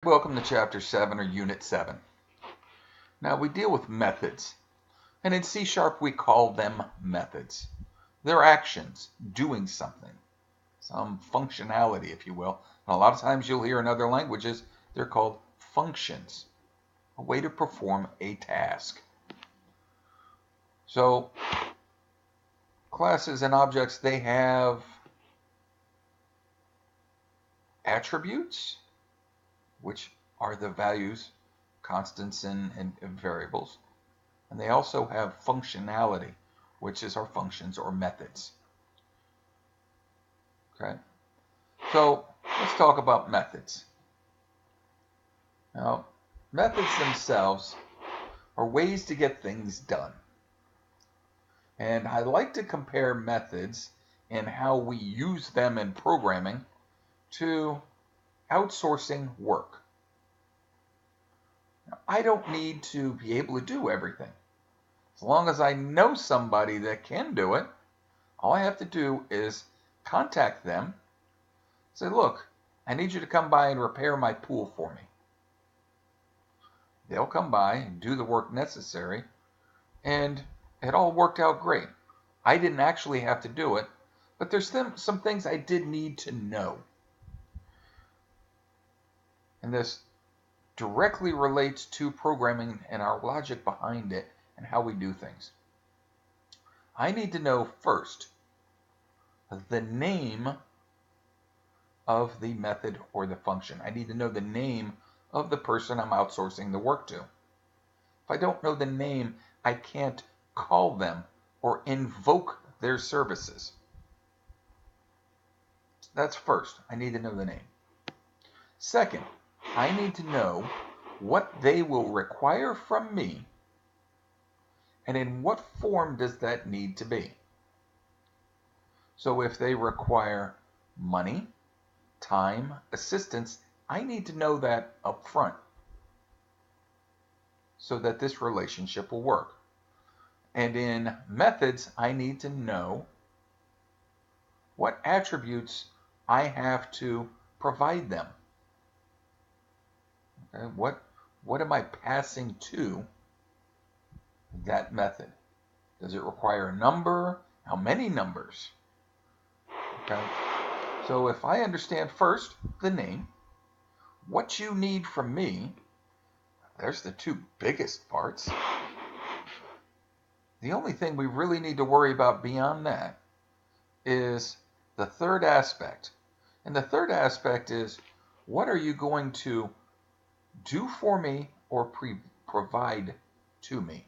Welcome to Chapter 7 or Unit 7. Now we deal with methods, and in C# we call them methods. They're actions, doing something, some functionality if you will. And a lot of times you'll hear in other languages they're called functions, a way to perform a task. So classes and objects, they have attributes, which are the values, constants and variables. And they also have functionality, which is our functions or methods. Okay, so let's talk about methods. Now, methods themselves are ways to get things done. And I like to compare methods and how we use them in programming to outsourcing work. Now, I don't need to be able to do everything. As long as I know somebody that can do it, all I have to do is contact them, say, look, I need you to come by and repair my pool for me. They'll come by and do the work necessary, and it all worked out great. I didn't actually have to do it, but there's some things I did need to know. And this directly relates to programming and our logic behind it and how we do things. I need to know first the name of the method or the function. I need to know the name of the person I'm outsourcing the work to. If I don't know the name, I can't call them or invoke their services. That's first. I need to know the name. Second, I need to know what they will require from me and in what form does that need to be. So if they require money, time, assistance, I need to know that up front so that this relationship will work. And in methods, I need to know what attributes I have to provide them. Okay, what am I passing to that method? Does it require a number? How many numbers? Okay. So if I understand first the name, what you need from me, there's the two biggest parts. The only thing we really need to worry about beyond that is the third aspect. And the third aspect is, what are you going to do for me or provide to me?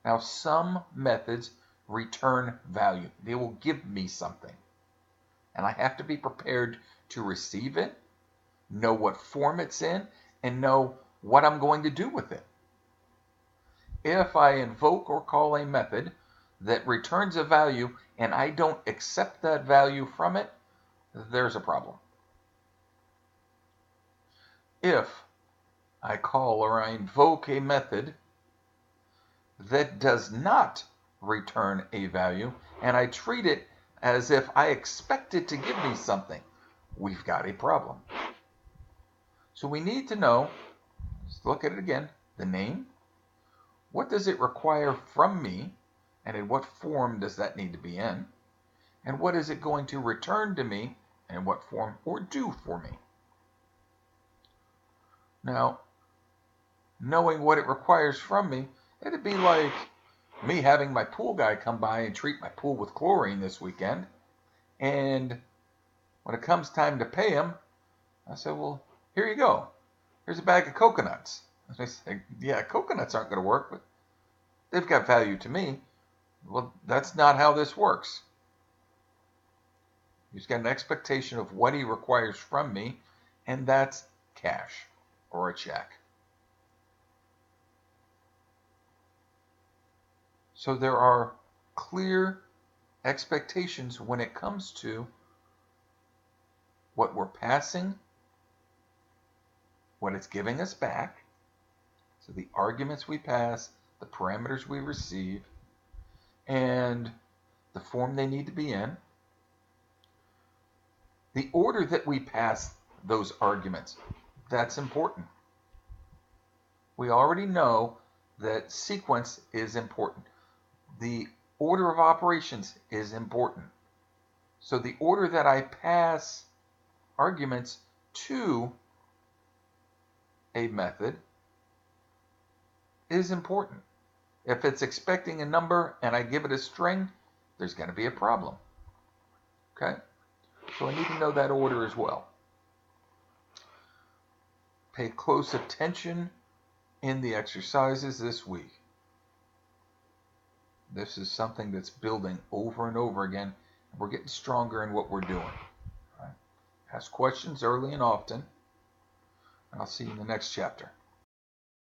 Now, some methods return value. They will give me something. And I have to be prepared to receive it, know what form it's in, and know what I'm going to do with it. If I invoke or call a method that returns a value and I don't accept that value from it, there's a problem. If I call or I invoke a method that does not return a value and I treat it as if I expect it to give me something, we've got a problem. So we need to know, let's look at it again, the name. What does it require from me, and in what form does that need to be in? And what is it going to return to me, and in what form or do for me? Now, knowing what it requires from me, it'd be like me having my pool guy come by and treat my pool with chlorine this weekend. And when it comes time to pay him, I said, well, here you go. Here's a bag of coconuts. I say, yeah, coconuts aren't going to work, but they've got value to me. Well, that's not how this works. He's got an expectation of what he requires from me, and that's cash or a check. So there are clear expectations when it comes to what we're passing, what it's giving us back, so the arguments we pass, the parameters we receive, and the form they need to be in, the order that we pass those arguments, That's important. We already know that sequence is important. The order of operations is important. So the order that I pass arguments to a method is important. If it's expecting a number and I give it a string, there's going to be a problem. Okay? So I need to know that order as well. Pay close attention in the exercises this week. This is something that's building over and over again. We're getting stronger in what we're doing. Right? Ask questions early and often, and I'll see you in the next chapter.